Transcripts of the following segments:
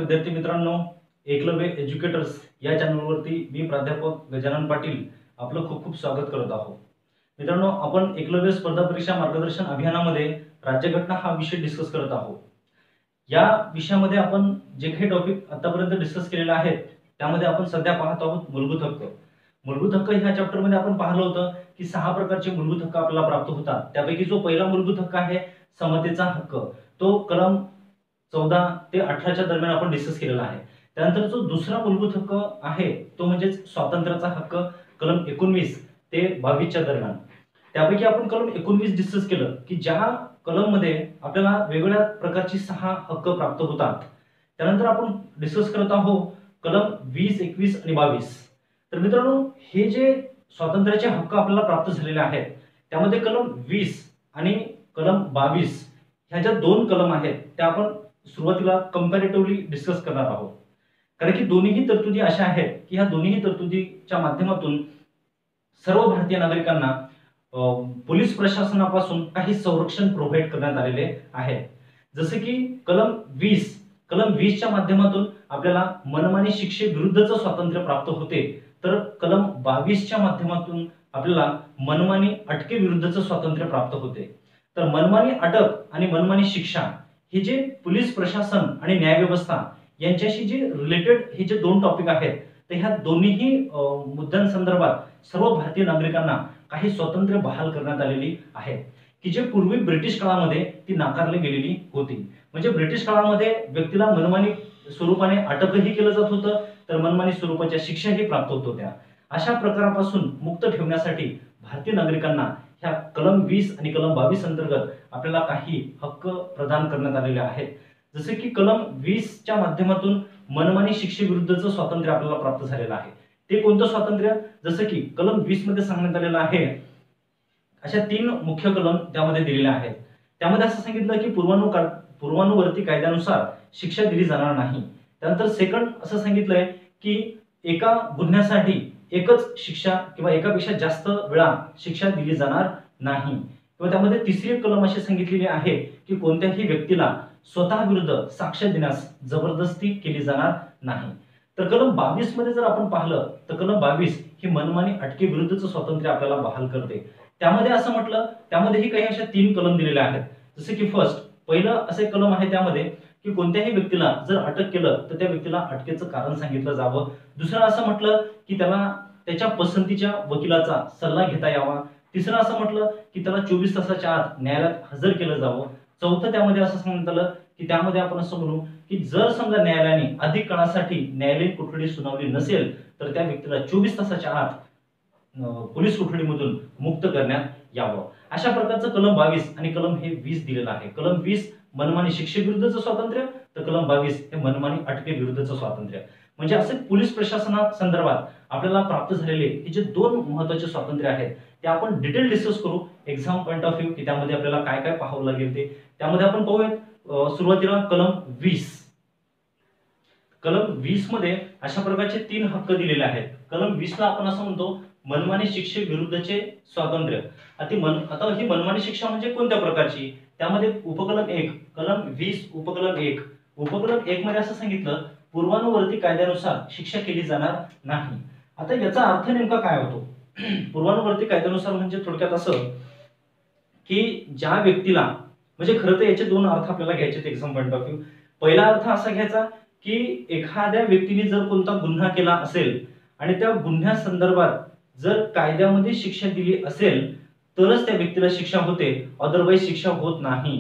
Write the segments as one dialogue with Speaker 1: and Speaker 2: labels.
Speaker 1: विद्यार्थी मित्रांनो, एकलव्य एज्युकेटर्स या चॅनलवरती मी प्राध्यापक गजानन पाटील आपलं खूप खूप स्वागत करत आहोत। मित्रांनो, आपण एकलव्य स्पर्धा परीक्षा मार्गदर्शन अभियानामध्ये राज्यघटना हा विषय डिस्कस करत आहोत। या विषयामध्ये आपण जे काही टॉपिक आतापर्यंत डिस्कस केलेले आहेत त्यामध्ये आपण सध्या पाहत आहोत मूलभूत हक्क। मूलभूत हक्क ह्या चॅप्टर मध्ये आपण पाहिलं होतं की 6 प्रकारचे मूलभूत हक्क आपल्याला प्राप्त होतात। त्यापैकी जो पहिला मूलभूत हक्क आहे समतेचा हक्क, तो कलम 14 ते 18 दरम्यान आपण डिस्कस केलेला आहे। त्यानंतर जो दुसरा मूलभूत हक्क आहे तो म्हणजे स्वातंत्र्याचा हक्क, कलम 19 ते 22 दरम्यान। त्यापैकी आपण कलम 19 डिस्कस केलं की ज्या कलम मध्ये आपल्याला वेगवेगळ्या प्रकारची 6 हक्क प्राप्त होतात। त्यानंतर आपण डिस्कस करत आहोत कलम 20, 21 आणि 22। तर मित्रांनो, हे जे स्वातंत्र्याचे हक्क आपल्याला प्राप्त झालेले आहेत त्यामध्ये कलम 20 आणि कलम 22 ह्या ज्या दोन कलम आहेत त्या आपण सुरुवातीला कंपॅरेटिव्हली डिस्कस करणार आहोत। कारण की दोन्ही तरतुदी अशा आहेत की ह्या दोन्ही तरतुदीच्या माध्यमातून सर्व भारतीय नागरिकांना पोलीस प्रशासनापासून काही संरक्षण प्रोव्हाइड करण्यात आलेले आहे। जसे की कलम 20 च्या माध्यमातून आपल्याला मनमानी शिक्षेविरुद्धचं स्वातंत्र्य प्राप्त होते, तर कलम 22 च्या माध्यमातून आपल्याला मनमानी अटकेविरुद्धचं स्वातंत्र्य प्राप्त होते। तर मनमानी अटक आणि मनमानी शिक्षा हे जे पोलीस प्रशासन आणि न्याय व्यवस्था यांच्याशी जे रिलेटेड हे जे दोन टॉपिक आहेत, तर ह्या दोन्ही मुद्द्यांसंदर्भात सर्व भारतीय नागरिकांना काही स्वातंत्र्य बहाल करण्यात आलेली आहे की जे पूर्वी ब्रिटिश काळामध्ये ती नाकारली गेलेली होती। म्हणजे ब्रिटिश काळामध्ये व्यक्तीला मनमानी स्वरूपाने अटकही केलं जात होतं, तर मनमानी स्वरूपाच्या शिक्षाही प्राप्त होत होत्या। अशा प्रकारापासून मुक्त ठेवण्यासाठी भारतीय नागरिकांना ह्या कलम 20 आणि कलम 22 अंतर्गत आपल्याला काही हक्क प्रदान करण्यात आलेले आहेत। जसे की कलम 20 च्या माध्यमातून मनमानी शिक्षेविरुद्धचं स्वातंत्र्य आपल्याला प्राप्त झालेलं आहे। ते कोणतं स्वातंत्र्य? जसं की कलम 20 मध्ये सांगण्यात आलेलं आहे, अशा 3 मुख्य कलम त्यामध्ये दिलेले आहेत। त्यामध्ये असं सांगितलं की पूर्वानुवर्ती कायद्यानुसार शिक्षा दिली जाणार नाही। त्यानंतर सेकंड असं सांगितलंय की एका गुन्ह्यासाठी एकच शिक्षा किंवा एकापेक्षा जास्त वेळा शिक्षा दिली जाणार नाही। किंवा त्यामध्ये तिसरी कलम अशी सांगितलेली आहे की कोणत्याही व्यक्तीला स्वतः विरुद्ध साक्ष देण्यास जबरदस्ती केली जाणार नाही। तर कलम 22 मध्ये जर आपण पाहिलं तर कलम 22 ही मनमानी अटकेविरुद्धचं स्वातंत्र्य आपल्याला बहाल करते। त्यामध्ये असं म्हटलं, त्यामध्येही काही अशा 3 कलम दिलेले आहेत। जसे की फर्स्ट पहिलं असे कलम आहे त्यामध्ये की कोणत्याही व्यक्तीला जर अटक केलं तर त्या व्यक्तीला अटकेचं कारण सांगितलं जावं। दुसरं असं म्हटलं की त्याला त्याच्या पसंतीच्या वकिलाचा सल्ला घेता यावा। तिसरं असं म्हटलं की त्याला 24 तासाच्या आत न्यायालयात हजर केलं जावं। चौथं त्यामध्ये असं सांगण्यात आलं की त्यामध्ये आपण असं म्हणू की जर समजा न्यायालयाने अधिक काळासाठी न्यायालयीन कोठडी सुनावली नसेल तर त्या व्यक्तीला 24 तासाच्या आत पोलीस कोठडीमधून मुक्त करण्यात यावं। अशा प्रकारचं कलम 22 आणि कलम हे 20 दिलेलं आहे। कलम 20 मनमानी शिक्षेविरुद्धचं स्वातंत्र्य, तर कलम 22 हे मनमानी अटकेविरुद्धचं स्वातंत्र्य। म्हणजे असे पोलीस प्रशासनासंदर्भात आपल्याला प्राप्त झालेले हे जे 2 महत्त्वाचे स्वातंत्र्य आहेत ते आपण डिटेल डिस्कस करू एक्झाम पॉइंट ऑफ व्ह्यू की त्यामध्ये आपल्याला काय काय पाहावं लागेल ते। त्यामध्ये आपण पाहूयात सुरुवातीला कलम 20। कलम 20 मध्ये अशा प्रकारचे 3 हक्क दिलेले आहेत। कलम 20 ला आपण असं म्हणतो मनमानी शिक्षेविरुद्धचे स्वातंत्र्य। आता ही मनमानी शिक्षा म्हणजे कोणत्या प्रकारची? त्यामध्ये उपकलम 1 कलम 20 उपकलम 1 मध्ये असं सांगितलं पूर्वानुवर्ती कायद्यानुसार शिक्षा केली जाणार नाही। आता याचा अर्थ नेमका काय होतो? पूर्वानुवर्ती कायद्यानुसार म्हणजे थोडक्यात असं की ज्या व्यक्तीला, म्हणजे खरं तर याचे 2 अर्थ आपल्याला घ्यायचे एक्झाम पॉइंट ऑफ व्ह्यू। पहिला अर्थ असा घ्यायचा की एखाद्या व्यक्तीने जर कोणता गुन्हा केला असेल आणि त्या गुन्ह्यासंदर्भात जर कायद्यामध्ये शिक्षा दिली असेल तरच त्या व्यक्तीला शिक्षा होते, अदरवाईज शिक्षा होत नाही।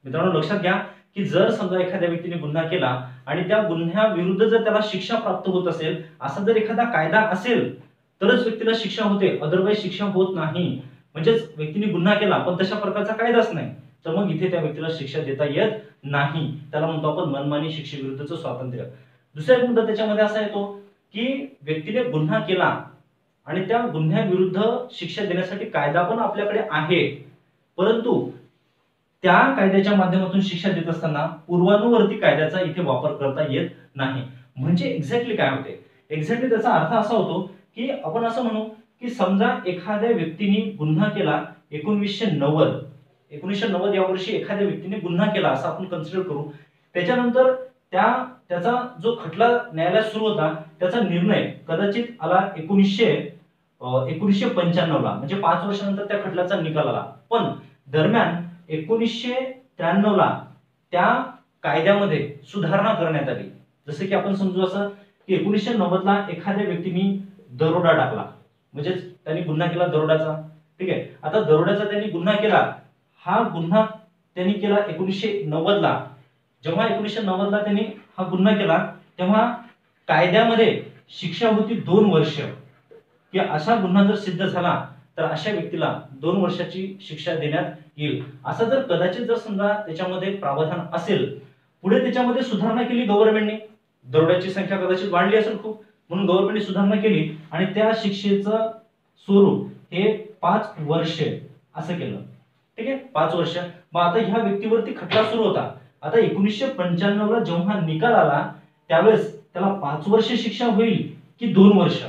Speaker 1: मित्रांनो लक्षात घ्या की जर समजा एखाद्या व्यक्तीने गुन्हा केला आणि त्या गुन्ह्याविरुद्ध जर त्याला शिक्षा प्राप्त होत असेल, असा जर एखादा कायदा असेल तरच व्यक्तीला शिक्षा होते, अदरवाईज शिक्षा होत नाही। म्हणजेच व्यक्तीने गुन्हा केला पण तशा प्रकारचा कायदाच नाही, तर मग इथे त्या व्यक्तीला शिक्षा देता येत नाही। त्याला म्हणतो आपण मनमानी शिक्षेविरुद्धचं स्वातंत्र्य। दुसरा एक मुद्दा त्याच्यामध्ये असा येतो की व्यक्तीने गुन्हा केला आणि त्या गुन्ह्याविरुद्ध शिक्षा देण्यासाठी कायदा पण आपल्याकडे आहे, परंतु त्या कायद्याच्या माध्यमातून शिक्षा देत असताना पूर्वानुवर्ती कायद्याचा इथे वापर करता येत नाही। म्हणजे एक्झॅक्टली काय होते? एक्झॅक्टली त्याचा अर्थ असा होतो की आपण असं म्हणू की समजा एखाद्या व्यक्तीने गुन्हा केला 1990 या वर्षी एखाद्या व्यक्तीने गुन्हा केला असं आपण कन्सिडर करू। त्याच्यानंतर त्याचा जो खटला न्यायालयात सुरू होता त्याचा निर्णय कदाचित आला 1995 ला, म्हणजे 5 वर्षानंतर त्या खटल्याचा निकाल आला. पण दरम्यान 1993 ला त्या कायद्यामध्ये सुधारणा करण्यात आली. जसं की आपण समजू असं की 1990 ला एखाद्या व्यक्तीने दरोडा टाकला, म्हणजे त्यांनी गुन्हा केला दरोड्याचा. ठीक आहे, आता दरोड्याचा त्यांनी गुन्हा केला, हा गुन्हा त्यांनी केला 1990 ला. जेव्हा 1990 ला त्यांनी हा गुन्हा केला तेव्हा कायद्यामध्ये शिक्षा होती 2 वर्ष, की असा गुन्हा जर सिद्ध झाला तर अशा व्यक्तीला 2 वर्षाची शिक्षा देण्यात येईल. असं जर कदाचित जर समजा त्याच्यामध्ये प्रावधान असेल, पुढे त्याच्यामध्ये सुधारणा केली गव्हर्नमेंटने, दरोड्याची संख्या कदाचित वाढली असेल खूप, म्हणून गव्हर्नमेंटने सुधारणा केली आणि त्या शिक्षेचं स्वरूप हे 5 वर्ष असं केलं. ठीक आहे, 5 वर्ष. मग आता ह्या व्यक्तीवरती खटला सुरू होता. आता 1995 ला जेव्हा निकाल आला त्यावेळेस त्याला 5 वर्ष शिक्षा होईल की 2 वर्ष.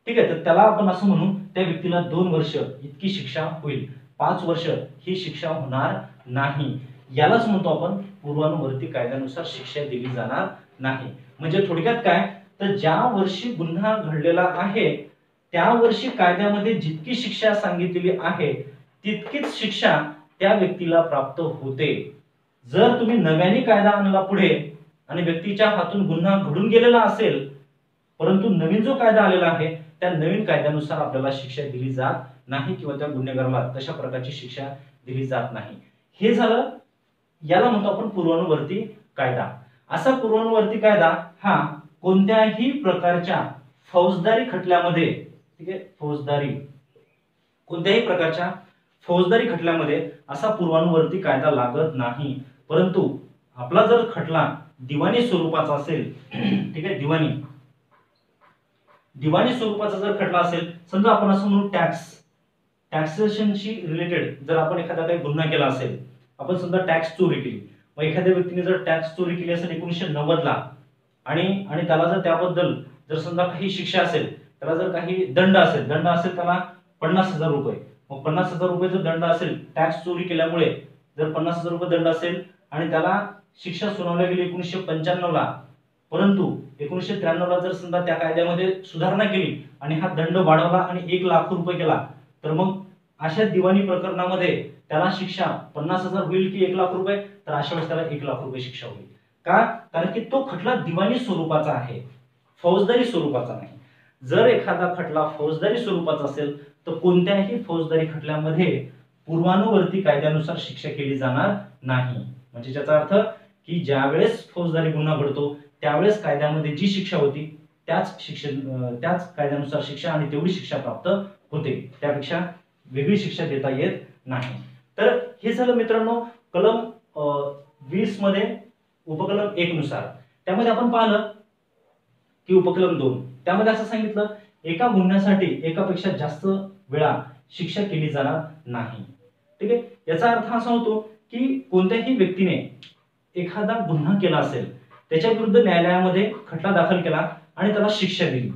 Speaker 1: ठीक आहे, तर त्याला आपण असं म्हणू त्या व्यक्तीला 2 वर्ष इतकी शिक्षा होईल, 5 वर्ष ही शिक्षा होणार नाही. यालाच म्हणतो आपण पूर्वानुवर्ती कायद्यानुसार शिक्षा दिली जाणार नाही. म्हणजे थोडक्यात काय, तर ज्या वर्षी गुन्हा घडलेला आहे त्या वर्षी कायद्यामध्ये जितकी शिक्षा सांगितलेली आहे तितकीच शिक्षा त्या व्यक्तीला प्राप्त होते. जर तुम्ही नव्याने कायदा आणला पुढे आणि व्यक्तीच्या हातून गुन्हा घडून गेलेला असेल, परंतु नवीन जो कायदा आलेला आहे त्या नवीन कायद्यानुसार आपल्याला शिक्षा दिली जात नाही किंवा त्या गुन्हेगाराला तशा प्रकारची शिक्षा दिली जात नाही. हे झालं, याला म्हणतो आपण पूर्वानुवर्ती कायदा. असा पूर्वानुवर्ती कायदा हा कोणत्याही प्रकारच्या फौजदारी खटल्यामध्ये, ठीक आहे, कोणत्याही प्रकारच्या फौजदारी खटल्यामध्ये असा पूर्वानुवर्ती कायदा लागत नाही. परंतु आपला जर खटला दिवाणी स्वरूपाचा असेल, ठीक आहे, दिवाणी स्वरूपाचा जर खटला असेल, समजा आपण असं म्हणू टॅक्सेशनशी रिलेटेड जर आपण एखादा काही गुन्हा केला असेल, आपण समजा टॅक्स चोरी केली, मग एखाद्या व्यक्तीने जर टॅक्स चोरी केली असेल 1990 ला आणि त्याला जर त्याबद्दल जर समजा काही शिक्षा असेल, त्याला जर काही दंड असेल त्याला 50,000 रुपये, मग 50,000 रुपये जर दंड असेल टॅक्स चोरी केल्यामुळे, जर 50,000 रुपये दंड असेल आणि त्याला शिक्षा सुनावली गेली 1995 ला, परंतु 1993 ला जर समजा त्या कायद्यामध्ये सुधारणा केली आणि हा दंड वाढवला आणि 1,00,000 रुपये केला, तर मग अशा दिवाणी प्रकरणामध्ये त्याला शिक्षा 50,000 होईल की 1,00,000 रुपये, तर अशा वेळेस त्याला 1,00,000 रुपये शिक्षा होईल. का? कारण की तो खटला दिवाणी स्वरूपाचा आहे, फौजदारी स्वरूपाचा नाही. जर एखादा खटला फौजदारी स्वरूपाचा असेल तर कोणत्याही फौजदारी खटल्यामध्ये पूर्वानुवर्ती कायद्यानुसार शिक्षा केली जाणार नाही. म्हणजे त्याचा अर्थ की ज्या वेळेस फौजदारी गुन्हा घडतो त्यावेळेस कायद्यामध्ये जी शिक्षा होती त्याच कायद्यानुसार शिक्षा आणि तेवढी शिक्षा प्राप्त होते, त्यापेक्षा वेगळी शिक्षा देता येत नाही. तर हे झालं मित्रांनो कलम 20 मध्ये उपकलम 1 नुसार. त्यामध्ये आपण पाहिलं की उपकलम 2 त्यामध्ये असं सांगितलं, एका गुन्ह्यासाठी एकापेक्षा जास्त वेळा शिक्षा केली जाणार नाही. ठीक आहे, याचा अर्थ असा होतो की कोणत्याही व्यक्तीने एखादा गुन्हा केला असेल, त्याच्या विरुद्ध न्यायालयामध्ये खटला दाखल केला आणि त्याला शिक्षा दिली.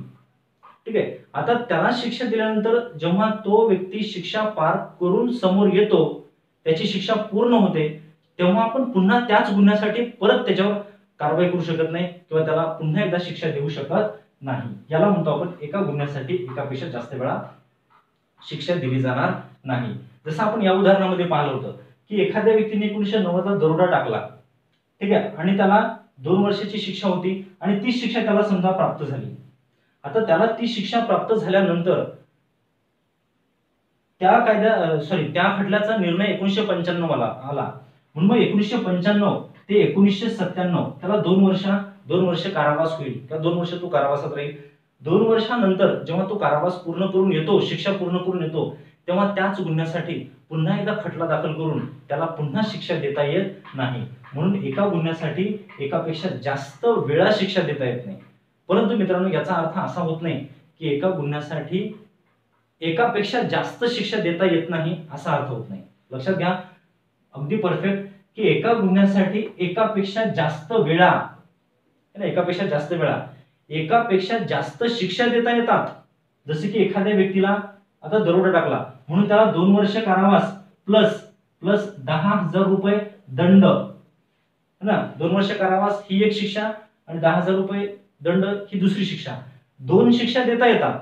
Speaker 1: ठीक आहे, आता त्याला शिक्षा दिल्यानंतर जेव्हा तो व्यक्ती शिक्षा पार करून समोर येतो, त्याची शिक्षा पूर्ण होते, तेव्हा आपण पुन्हा त्याच गुन्ह्यासाठी परत त्याच्यावर कारवाई करू शकत नाही किंवा त्याला पुन्हा एकदा शिक्षा देऊ शकत नाही. याला म्हणतो आपण एका गुन्ह्यासाठी एकापेक्षा जास्त वेळा शिक्षा दिली जाणार नाही. जसं आपण या उदाहरणामध्ये पाहिलं होतं की एखाद्या व्यक्तीने 1990 ला दरोडा टाकला, ठीक आहे, आणि त्याला 2 वर्षाची शिक्षा होती आणि ती शिक्षा त्याला समजा प्राप्त झाली. आता त्याला ती शिक्षा प्राप्त झाल्यानंतर त्या खटल्याचा निर्णय 1995 आला, म्हणून मग 1995 ते 1997 त्याला 2 वर्ष कारावास होईल किंवा 2 वर्ष तो कारावासात राहील. 2 वर्षानंतर जेव्हा तो कारावास पूर्ण करून येतो, शिक्षा पूर्ण करून येतो, तेव्हा त्याच गुन्ह्यासाठी पुन्हा एकदा खटला दाखल करून त्याला पुन्हा शिक्षा देता येत नाही. म्हणून एका गुन्ह्यासाठी एकापेक्षा जास्त वेळा शिक्षा देता येत नाही. परंतु मित्रांनो याचा अर्थ असा होत नाही की एका गुन्ह्यासाठी एकापेक्षा जास्त शिक्षा देता येत नाही असा अर्थ होत नाही. लक्षात घ्या, अगदी परफेक्ट, की एका गुन्ह्यासाठी एकापेक्षा जास्त वेळा एकापेक्षा जास्त शिक्षा देता येतात. जसे की एखाद्या व्यक्तीला आता दरोडा टाकला म्हणून त्याला 2 वर्ष कारावास प्लस 10,000 रुपये दंड, है ना, 2 वर्ष कारावास ही एक शिक्षा आणि 10,000 रुपये दंड ही दुसरी शिक्षा. 2 शिक्षा देता येतात.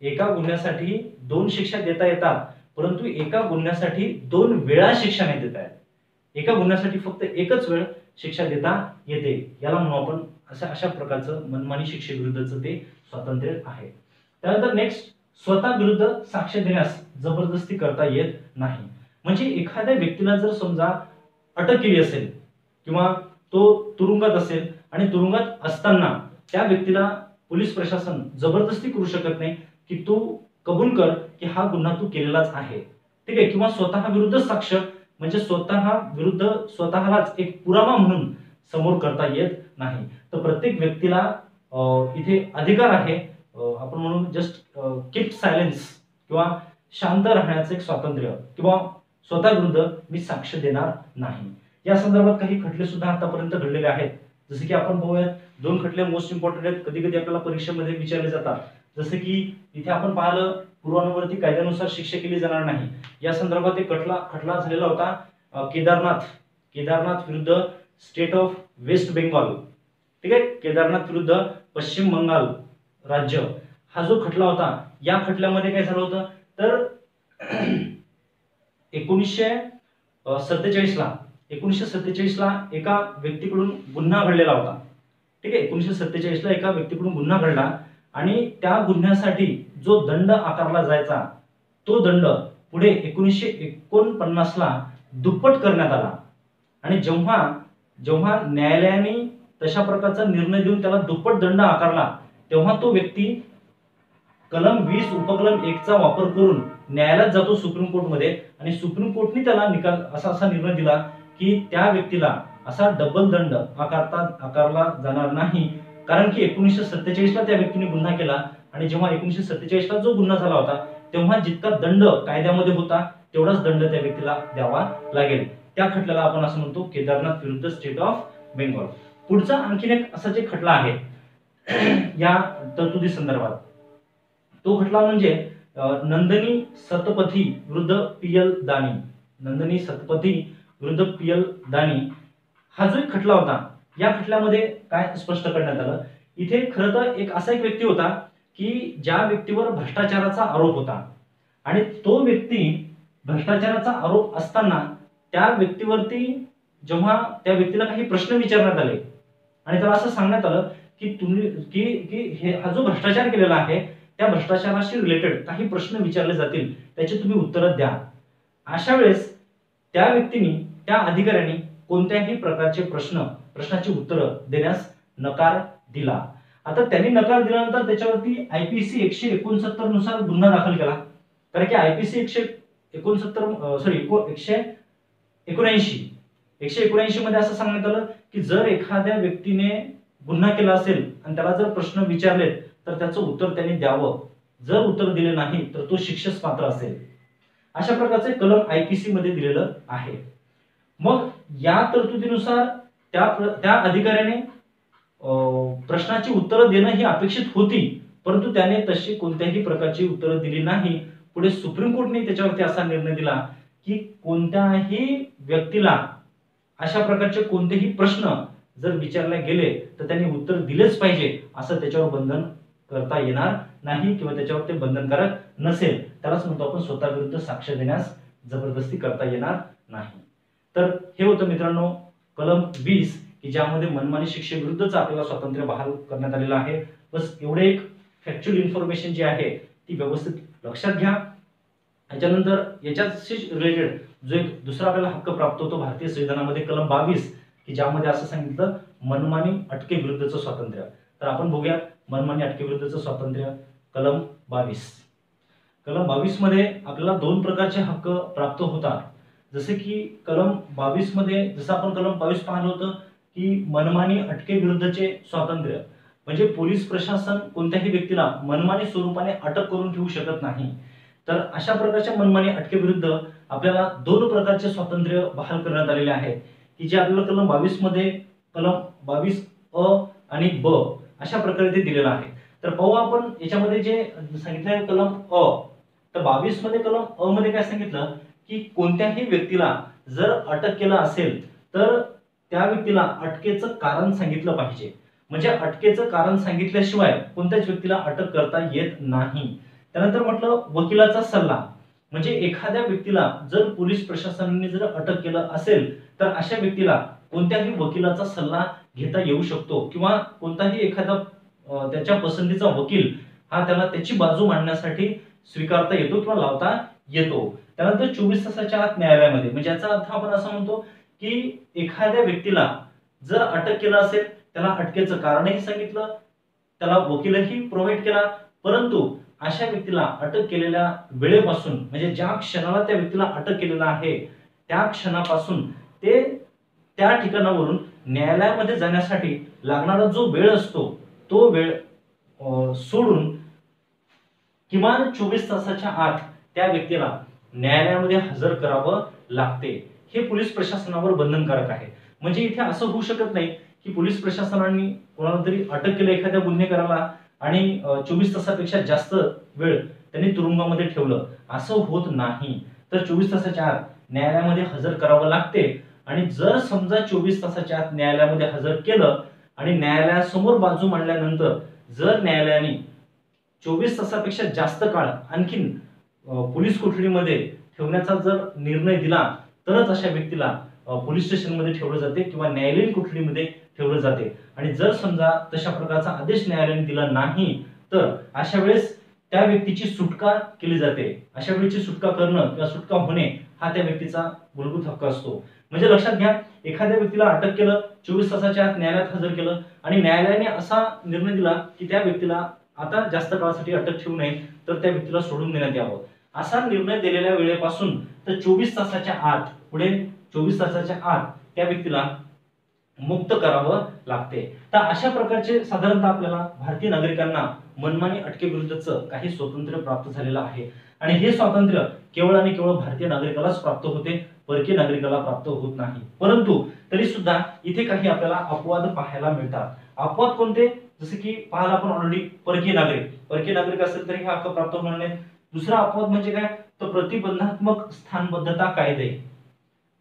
Speaker 1: एका गुन्ह्यासाठी 2 शिक्षा देता येतात, परंतु एका गुन्ह्यासाठी 2 वेळा शिक्षा नाही देता येत. एका गुन्ह्यासाठी फक्त एकच वेळ शिक्षा देता येते. याला म्हणू आपण अशा प्रकारचं मनमानी शिक्षेविरुद्धचं ते स्वातंत्र्य आहे. त्यानंतर नेक्स्ट, स्वतः विरुद्ध साक्ष देण्यास जबरदस्ती करता येत नाही. म्हणजे एखाद्या व्यक्तीला जर समजा अटक केली असेल किंवा तो तुरुंगात असेल आणि तुरुंगात असताना त्या व्यक्तीला पोलीस प्रशासन जबरदस्ती करू शकत नाही की तू कबूल कर की हा गुन्हा तू केलेलाच आहे. ठीक आहे. किंवा स्वतः विरुद्ध साक्ष म्हणजे स्वतः विरुद्ध स्वतःलाच एक पुरावा म्हणून समोर करता येत नाही. तर प्रत्येक व्यक्तीला इथे अधिकार आहे, आपण म्हणून जस्ट कीप सायलेन्स किंवा शांत राहण्याचं एक स्वातंत्र्य किंवा स्वतः विरुद्ध मी साक्ष देणार नाही. या संदर्भात काही खटले सुद्धा आतापर्यंत घडलेले आहेत. जसे की आपण पाहूयात 2 खटले मोस्ट इम्पॉर्टंट आहेत, कधी कधी आपल्याला परीक्षेमध्ये विचारले जातात. जसे की इथे आपण पाहिलं पूर्वानुवर्ती कायद्यानुसार शिक्षा केली जाणार नाही. या संदर्भात एक खटला झालेला होता केदारनाथ विरुद्ध स्टेट ऑफ वेस्ट बेंगॉल. ठीक आहे. केदारनाथ विरुद्ध पश्चिम बंगाल राज्य हा जो खटला होता, या खटल्यामध्ये काय झालं होतं तर 1947 ला एका व्यक्तीकडून गुन्हा घडलेला होता. ठीक आहे. 1947 ला एका व्यक्तीकडून गुन्हा घडला आणि त्या गुन्ह्यासाठी जो दंड आकारला जायचा तो दंड पुढे 1949 ला दुप्पट करण्यात आला. आणि जेव्हा न्यायालयाने तशा प्रकारचा निर्णय देऊन त्याला दुप्पट दंड आकारला, तेव्हा तो व्यक्ती कलम 20 उपकलम 1 चा वापर करून न्यायालयात जातो सुप्रीम कोर्टमध्ये आणि सुप्रीम कोर्टने त्याला असा निर्णय दिला की त्या व्यक्तीला असा डबल दंड आकारला जाणार नाही. कारण की 1947 ला त्या व्यक्तीने गुन्हा केला आणि जेव्हा 1947 ला जो गुन्हा झाला होता तेव्हा जितका दंड कायद्यामध्ये होता तेवढाच दंड त्या व्यक्तीला द्यावा लागेल. त्या खटल्याला आपण असं म्हणतो केदारनाथ विरुद्ध स्टेट ऑफ बेंगॉल. पुढचा आणखीन एक असा जे खटला आहे या तरतुदी संदर्भात, तो खटला म्हणजे नंदिनी सतपथी विरुद्ध पीएल दानी. नंदिनी सतपथी विरुद्ध पीएल दानी हा जो एक खटला होता, या खटल्यामध्ये काय स्पष्ट करण्यात आलं, इथे खरं तर एक व्यक्ती होता की ज्या व्यक्तीवर भ्रष्टाचाराचा आरोप होता आणि तो व्यक्ती भ्रष्टाचाराचा आरोप असताना त्या व्यक्तीवरती जेव्हा त्या व्यक्तीला काही प्रश्न विचारण्यात आले आणि त्याला असं सांगण्यात आलं की तुम्ही की हा जो भ्रष्टाचार केलेला आहे त्या भ्रष्टाचाराशी रिलेटेड काही प्रश्न विचारले जातील, त्याची तुम्ही उत्तरं द्या. अशा वेळेस त्या व्यक्तीने त्या अधिकाऱ्याने कोणत्याही प्रकारचे प्रश्नाची उत्तरं देण्यास नकार दिला. आता त्यांनी नकार दिल्यानंतर त्याच्यावरती आयपीसी 169 नुसार गुन्हा दाखल केला. कारण की आयपीसी 179 मध्ये असं सांगण्यात आलं की जर एखाद्या व्यक्तीने गुन्हा केला असेल आणि त्याला जर प्रश्न विचारलेत तर त्याचं उत्तर त्यांनी द्यावं. जर उत्तर दिले नाही तर तो शिक्षेस पात्र असेल. अशा प्रकारचे कलम आयपीसी मध्ये दिलेलं आहे. मग या तरतुदीनुसार त्या अधिकाऱ्याने प्रश्नाची उत्तरं देणं ही अपेक्षित होती, परंतु त्याने तशी कोणत्याही प्रकारची उत्तरं दिली नाही. पुढे सुप्रीम कोर्टने त्याच्यावरती असा निर्णय दिला की कोणत्याही व्यक्तीला अशा प्रकारचे कोणतेही प्रश्न जर विचारले गेले तर त्यांनी उत्तर दिलेच पाहिजे, असं त्याच्यावर बंधन करता येणार नाही किंवा त्याच्यावर ते बंधनकारक नसेल. त्यालाच म्हणतो आपण स्वतः विरुद्ध साक्ष देण्यास जबरदस्ती करता येणार नाही. तर हे होतं मित्रांनो कलम 20 की ज्यामध्ये मनमानी शिक्षेविरुद्धच आपल्याला स्वातंत्र्य बहाल करण्यात आलेलं आहे. बस एवढे एक फॅक्च्युअल इन्फॉर्मेशन जी आहे ती व्यवस्थित लक्षात घ्या. याच्यानंतर याच्याशी रिलेटेड जो एक दुसरा आपल्याला हक्क प्राप्त होतो भारतीय संविधानामध्ये कलम 22 की ज्यामध्ये असं सांगितलं मनमानी अटकेविरुद्धचं स्वातंत्र्य. तर आपण बघूया मनमानी अटकेविरुद्धचं स्वातंत्र्य कलम 22. कलम 22 मध्ये आपल्याला 2 प्रकारचे हक्क प्राप्त होतात. जसे की कलम 22 मध्ये जसं आपण कलम 22 पाहिलं होतं की मनमानी अटकेविरुद्धचे स्वातंत्र्य म्हणजे पोलीस प्रशासन कोणत्याही व्यक्तीला मनमानी स्वरूपाने अटक करून ठेवू शकत नाही. तर अशा प्रकारच्या मनमानी अटकेविरुद्ध आपल्याला 2 प्रकारचे स्वातंत्र्य बहाल करण्यात आलेले आहेत की जे आपल्याला कलम 22 मध्ये कलम 22 अ आणि ब अशा प्रकारे ते दिलेलं आहे. तर पाहू आपण याच्यामध्ये जे सांगितलं कलम अ, तर 22 मध्ये कलम अ मध्ये काय सांगितलं की कोणत्याही व्यक्तीला जर अटक केलं असेल तर त्या व्यक्तीला अटकेचं कारण सांगितलं पाहिजे. म्हणजे अटकेचं कारण सांगितल्याशिवाय कोणत्याच व्यक्तीला अटक करता येत नाही. त्यानंतर म्हटलं वकिलाचा सल्ला. म्हणजे एखाद्या व्यक्तीला जर पोलीस प्रशासनाने जर अटक केलं असेल तर अशा व्यक्तीला कोणत्याही वकिलाचा सल्ला घेता येऊ शकतो किंवा कोणताही एखादा त्याच्या पसंतीचा वकील हा त्याला त्याची बाजू मांडण्यासाठी स्वीकारता येतो किंवा लावता येतो. त्यानंतर 24 तासाच्या आत न्यायालयामध्ये, म्हणजे याचा अर्थ आपण असं म्हणतो की एखाद्या व्यक्तीला जर अटक केलं असेल त्याला अटकेचं कारणही सांगितलं, त्याला वकीलही प्रोव्हाइड केला, परंतु अशा व्यक्तीला अटक केलेल्या वेळेपासून म्हणजे ज्या क्षणाला त्या व्यक्तीला अटक केलेला आहे त्या क्षणापासून ते त्या ठिकाणावरून न्यायालयामध्ये जाण्यासाठी लागणारा जो वेळ असतो तो वेळ सोडून किमान 24 तासाच्या आत त्या व्यक्तीला न्यायालयामध्ये हजर करावं लागते. हे पोलीस प्रशासनावर बंधनकारक आहे. म्हणजे इथे असं होऊ शकत नाही की पोलीस प्रशासनाने कोणाला तरी अटक केलं एखाद्या गुन्हेगाराला आणि 24 तासापेक्षा जास्त वेळ त्यांनी तुरुंगामध्ये ठेवलं, असं होत नाही. तर 24 तासाच्या आत न्यायालयामध्ये हजर करावं लागते आणि जर समजा 24 तासाच्या आत न्यायालयामध्ये हजर केलं आणि न्यायालयासमोर बाजू मांडल्यानंतर जर न्यायालयाने 24 तासापेक्षा जास्त काळ आणखीन पोलीस कोठडीमध्ये ठेवण्याचा जर निर्णय दिला तरच अशा व्यक्तीला पोलीस स्टेशनमध्ये ठेवलं जाते किंवा न्यायालयीन कोठडीमध्ये ठेवलं जाते. आणि जर समजा तशा प्रकारचा आदेश न्यायालयाने दिला नाही तर अशा वेळेस त्या व्यक्तीची सुटका केली जाते. अशा वेळेची सुटका करणं किंवा सुटका होणे हा त्या व्यक्तीचा मूलभूत हक्क असतो. म्हणजे लक्षात घ्या, एखाद्या व्यक्तीला अटक केलं, 24 तासाच्या आत न्यायालयात हजर केलं आणि न्यायालयाने असा निर्णय दिला की त्या व्यक्तीला आता जास्त काळासाठी अटक ठेवू नये तर त्या व्यक्तीला सोडून देण्यात यावं. असा निर्णय दिलेल्या वेळेपासून तर 24 तासाच्या आत पुढे 24 तासाच्या आत त्या व्यक्तीला मुक्त करावं लागते. तर अशा प्रकारचे साधारणतः आपल्याला भारतीय नागरिकांना मनमानी अटकेविरुद्धचं काही स्वातंत्र्य प्राप्त झालेलं आहे आणि हे स्वातंत्र्य केवळ आणि केवळ भारतीय नागरिकालाच प्राप्त होते, परकीय नागरिकाला प्राप्त होत नाही. परंतु तरी सुद्धा इथे काही आपल्याला अपवाद पाहायला मिळतात. अपवाद कोणते? जसे की पाहायला आपण ऑलरेडी परकीय नागरिक असेल तरी हा हक्क प्राप्त होणार नाही. दुसरा अपवाद म्हणजे काय, तर प्रतिबंधात्मक स्थानबद्धता कायदे.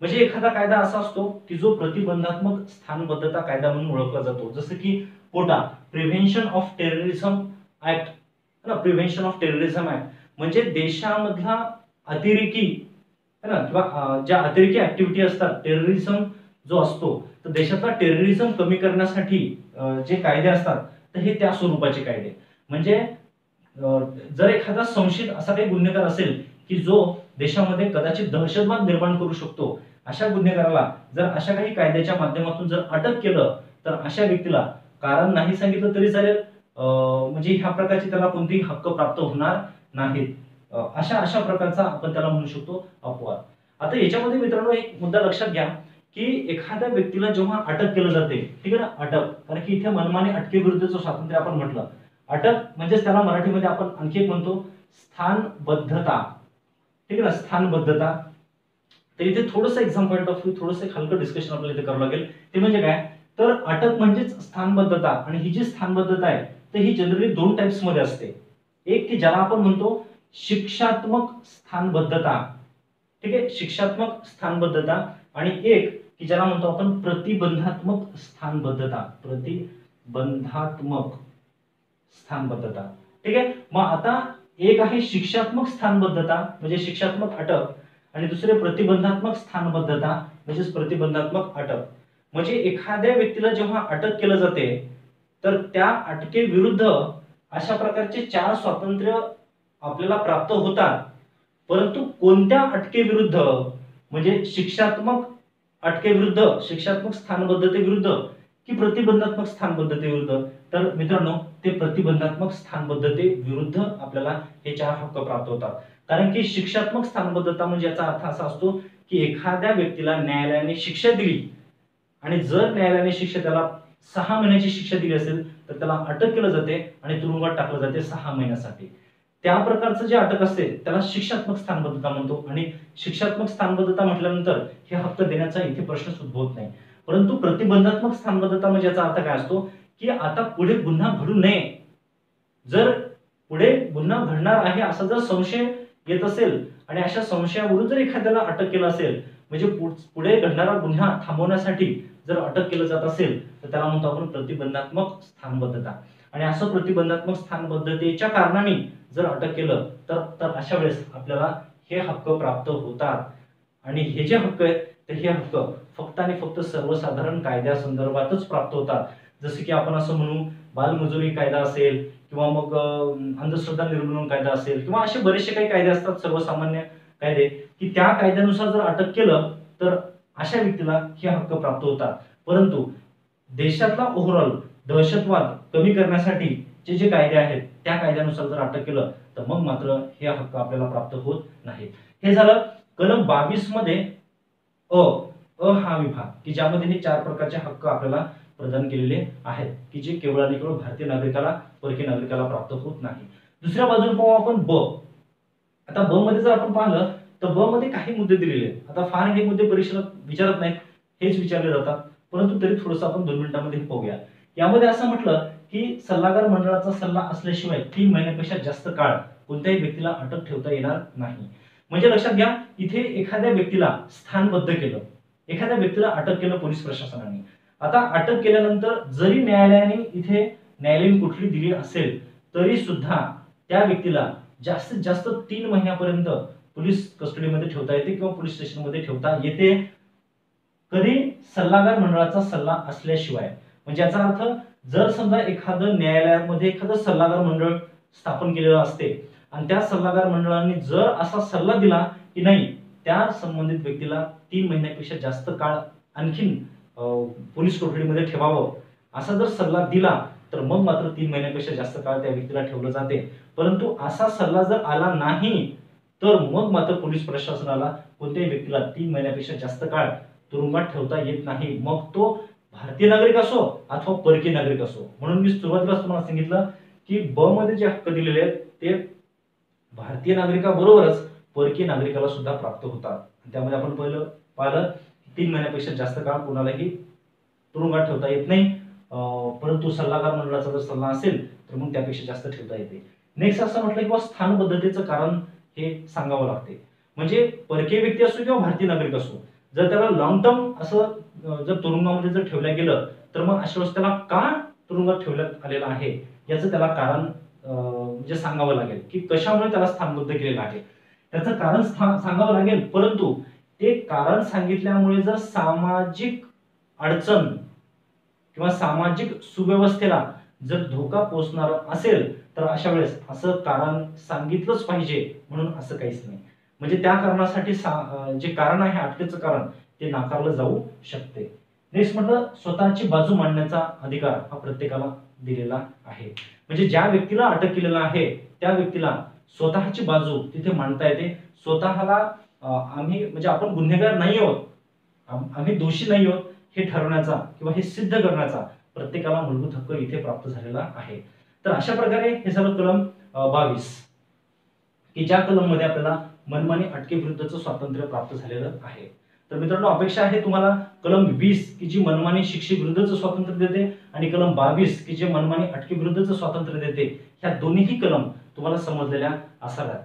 Speaker 1: म्हणजे एखादा कायदा असा असतो की जो प्रतिबंधात्मक स्थानबद्धता कायदा म्हणून ओळखला जातो. जसं की पोटा prevention of terrorism act, prevention of terrorism act म्हणजे देशामधला अतिरेकी किंवा ज्या अतिरेकी ऍक्टिव्हिटी असतात, टेररिझम जो असतो, तर देशातला टेररिझम कमी करण्यासाठी जे कायदे असतात तर हे त्या स्वरूपाचे कायदे. म्हणजे जर एखादा संशयित असा काही गुन्हेगार असेल की जो देशामध्ये कदाचित दहशतवाद निर्माण करू शकतो, अशा गुन्हेगाराला जर अशा काही कायद्याच्या माध्यमातून जर अटक केलं तर अशा व्यक्तीला कारण नाही सांगितलं तरी चालेल, म्हणजे ह्या प्रकारचे त्याला कोणतेही हक्क प्राप्त होणार नाहीत. अशा प्रकारचा आपण त्याला म्हणू शकतो अपवाद. आता याच्यामध्ये मित्रांनो एक मुद्दा लक्षात घ्या की एखाद्या व्यक्तीला जेव्हा अटक केलं जाते, ठीक आहे ना, अटक, कारण की इथे मनमानी अटकेविरुद्धचं स्वातंत्र्य आपण म्हटलं. अटक म्हणजे त्याला मराठीमध्ये आपण आणखी एक म्हणतो स्थानबद्धता, ठीक आहे ना, स्थानबद्धता. तर इथे थोडंसं एक्झाम पॉईंट ऑफ व्ह्यू थोडंसं हलकं डिस्कशन आपल्याला इथे करावं लागेल. ते म्हणजे काय, तर अटक म्हणजेच स्थानबद्धता आणि ही जी स्थानबद्धता आहे तर ही जनरली दोन टाइप्स मध्ये असते. एक की ज्याला आपण म्हणतो शिक्षात्मक स्थानबद्धता, ठीक आहे, शिक्षात्मक स्थानबद्धता, आणि एक की ज्याला म्हणतो आपण प्रतिबंधात्मक स्थानबद्धता, प्रतिबंधात्मक स्थानबद्धता, ठीक आहे. मग आता एक आहे शिक्षात्मक स्थानबद्धता म्हणजे शिक्षात्मक अटक आणि दुसरे प्रतिबंधात्मक स्थानबद्धता म्हणजे प्रतिबंधात्मक अटक. म्हणजे एखाद्या व्यक्तीला जेव्हा अटक केलं जाते तर त्या अटकेविरुद्ध अशा प्रकारचे 4 स्वातंत्र्य आपल्याला प्राप्त होतात. परंतु कोणत्या अटकेविरुद्ध, म्हणजे शिक्षात्मक अटकेविरुद्ध, शिक्षात्मक स्थानबद्धतेविरुद्ध की प्रतिबंधात्मक स्थानबद्धतेविरुद्ध, तर मित्रांनो ते प्रतिबंधात्मक स्थानबद्धतेविरुद्ध आपल्याला हे 4 हक्क प्राप्त होतात. कारण की शिक्षात्मक स्थानबद्धता म्हणजे याचा अर्थ असा असतो की एखाद्या व्यक्तीला न्यायालयाने शिक्षा दिली आणि जर न्यायालयाने शिक्षा त्याला 6 महिन्याची शिक्षा दिली असेल तर त्याला अटक केलं जाते आणि तुरुंगात टाकलं जाते 6 महिन्यासाठी. त्या प्रकारचं जे अटक असते त्याला शिक्षात्मक स्थानबद्धता म्हणतो आणि शिक्षात्मक स्थानबद्धता म्हटल्यानंतर हे हक्क देण्याचा इथे प्रश्नच उद्भवत नाही. परंतु प्रतिबंधात्मक स्थानबद्धता म्हणजे याचा अर्थ काय असतो की आता पुढे गुन्हा घडू नये, जर पुढे गुन्हा घडणार आहे असा जर संशय येत असेल आणि अशा संशयावरून जर एखाद्याला अटक केलं असेल म्हणजे पुढे घडणारा गुन्हा थांबवण्यासाठी जर अटक केलं जात असेल तर त्याला म्हणतो आपण प्रतिबंधात्मक स्थानबद्धता. आणि असं प्रतिबंधात्मक स्थानबद्धतेच्या कारणाने जर अटक केलं तर अशा वेळेस आपल्याला हे हक्क प्राप्त होतात. आणि हे जे हक्क आहेत तर हे हक्क फक्त आणि फक्त सर्वसाधारण कायद्यासंदर्भातच प्राप्त होतात. जसे की आपण असं म्हणू, बालमजुरी कायदा असेल किंवा मग अंधश्रद्धा निर्मूलन कायदा असेल किंवा असे बरेचसे काही कायदे असतात सर्वसामान्य कायदे, की त्या कायद्यानुसार जर अटक केलं तर अशा व्यक्तीला हे हक्क प्राप्त होतात. परंतु देशातला ओव्हरऑल दहशतवाद कमी करण्यासाठी जे कायदे आहेत त्या कायद्यानुसार जर अटक केलं तर मग मात्र हे हक्क आपल्याला प्राप्त होत नाहीत. हे झालं कलम 22 मध्ये अ हा विभाग, की ज्यामध्ये हे 4 प्रकारचे हक्क आपल्याला प्रदान केलेले आहेत, की जे केवळ आणि केवळ भारतीय नागरिकाला, परकीय नागरिकाला प्राप्त होत नाही. दुसऱ्या बाजूने पाहू आपण ब. आता ब मध्ये जर आपण पाहिलं तर ब मध्ये काही मुद्दे दिलेले आहेत. आता फार हे मुद्दे परीक्षेला विचारत नाहीत, हेच विचारले जातात, परंतु तरी थोडंसं आपण 2 मिनिटांमध्ये पाहूया. यामध्ये असं म्हटलं की सल्लागार मंडळाचा सल्ला असल्याशिवाय 3 महिन्यापेक्षा जास्त काळ कोणत्याही व्यक्तीला अटक ठेवता येणार नाही. म्हणजे लक्षात घ्या, इथे एखाद्या व्यक्तीला स्थानबद्ध केलं, एखाद्या व्यक्तीला अटक केलं पोलीस प्रशासनाने. आता अटक केल्यानंतर जरी न्यायालयाने इथे न्यायालयीन कोठडी दिली असेल तरी सुद्धा त्या व्यक्तीला जास्तीत जास्त 3 महिन्यापर्यंत पोलीस कस्टडीमध्ये ठेवता येते किंवा पोलीस स्टेशनमध्ये ठेवता येते. कधी? सल्लागार मंडळाचा सल्ला असल्याशिवाय. म्हणजे याचा अर्थ जर समजा एखादं न्यायालयामध्ये एखादं सल्लागार मंडळ स्थापन केलेलं असते आणि त्या सल्लागार मंडळाने जर असा सल्ला दिला की नाही, त्या संबंधित व्यक्तीला 3 महिन्यापेक्षा जास्त काळ आणखीन पोलीस कोठडीमध्ये ठेवावं, असा जर सल्ला दिला तर मग मात्र 3 महिन्यापेक्षा जास्त काळ त्या व्यक्तीला ठेवलं जाते. परंतु असा सल्ला जर आला नाही तर मग मात्र पोलीस प्रशासनाला कोणत्याही व्यक्तीला 3 महिन्यापेक्षा जास्त काळ तुरुंगात ठेवता येत नाही, मग तो भारतीय नागरिक असो अथवा परकीय नागरिक असो. म्हणून मी सुरुवातीलाच तुम्हाला सांगितलं की ब मध्ये जे हक्क दिलेले आहेत ते भारतीय नागरिकाबरोबरच परकीय नागरिकाला सुद्धा प्राप्त होतात. त्यामध्ये आपण पाहिलं 3 महिन्यापेक्षा जास्त काळ कोणालाही तुरुंगात ठेवता येत नाही, परंतु सल्लागार मंडळाचा जर सल्ला असेल तर मग त्यापेक्षा जास्त ठेवता येते. नेक्स्ट असं म्हटलं की स्थानबद्धतेचं कारण हे सांगावं लागते. म्हणजे परकीय व्यक्ती असो किंवा भारतीय नागरिक असो, जर त्याला लॉंग टर्म असं जर तुरुंगामध्ये जर ठेवलं गेलं तर मग अशा वेळेस त्याला का तुरुंगात ठेवण्यात आलेलं आहे याचं त्याला कारण म्हणजे सांगावं लागेल की कशामुळे त्याला स्थानबद्ध केलेलं आहे, त्याचं कारण सांगावं लागेल. परंतु ते कारण सांगितल्यामुळे जर सामाजिक अडचण किंवा सामाजिक सुव्यवस्थेला जर धोका पोहोचणार असेल तर अशा वेळेस असं कारण सांगितलंच पाहिजे, म्हणून असं काहीच नाही. म्हणजे त्या कारणासाठी जे कारण आहे अटकेचं कारण ते नाकारलं जाऊ शकते. नेक्स्ट म्हटलं स्वतःची बाजू मांडण्याचा अधिकार हा प्रत्येकाला दिलेला आहे. म्हणजे ज्या व्यक्तीला अटक केलेला आहे त्या व्यक्तीला स्वतःची बाजू तिथे मांडता येते. स्वतःला आम्ही म्हणजे आपण गुन्हेगार नाही आहोत, आम्ही दोषी नाही आहोत हे ठरवण्याचा किंवा हे सिद्ध करण्याचा प्रत्येकाला मूलभूत हक्क इथे प्राप्त झालेला आहे. तर अशा प्रकारे हे झालं कलम 22, की ज्या कलम मध्ये आपल्याला मनमानी अटकेविरुद्धचं स्वातंत्र्य प्राप्त झालेलं आहे. तर मित्रांनो, अपेक्षा आहे तुम्हाला कलम 20 की जी मनमानी शिक्षेविरुद्धचं स्वातंत्र्य देते आणि कलम 22 की जे मनमानी अटकेविरुद्धचं स्वातंत्र्य देते, ह्या दोन्हीही कलम तुम्हाला समजलेल्या असाव्यात.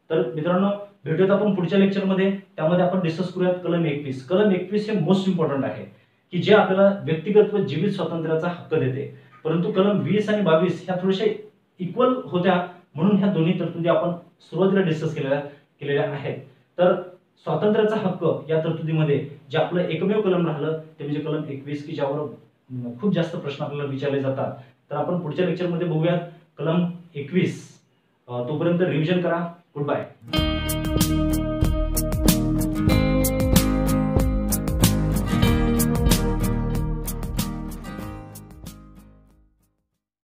Speaker 1: तर मित्रांनो, भेटूयात आपण पुढच्या लेक्चरमध्ये. त्यामध्ये आपण डिस्कस करूयात कलम 21. कलम 21 हे मोस्ट इम्पॉर्टंट आहे की जे आपल्याला व्यक्तिगत व जीवित स्वातंत्र्याचा हक्क देते. परंतु कलम 20 आणि 22 ह्या थोड्याशा इक्वल होत्या, म्हणून ह्या दोन्ही तरतुदी आपण सुरुवातीला डिस्कस केलेल्या आहेत. तर स्वातंत्र्याचा हक्क या तरतुदीमध्ये जे आपलं एकमेव कलम राहिलं ते म्हणजे कलम 21, की ज्यावर खूप जास्त प्रश्न आपल्याला विचारले जातात. तर आपण पुढच्या लेक्चरमध्ये बघूयात कलम 21. तोपर्यंत रिव्हिजन करा. Good bye.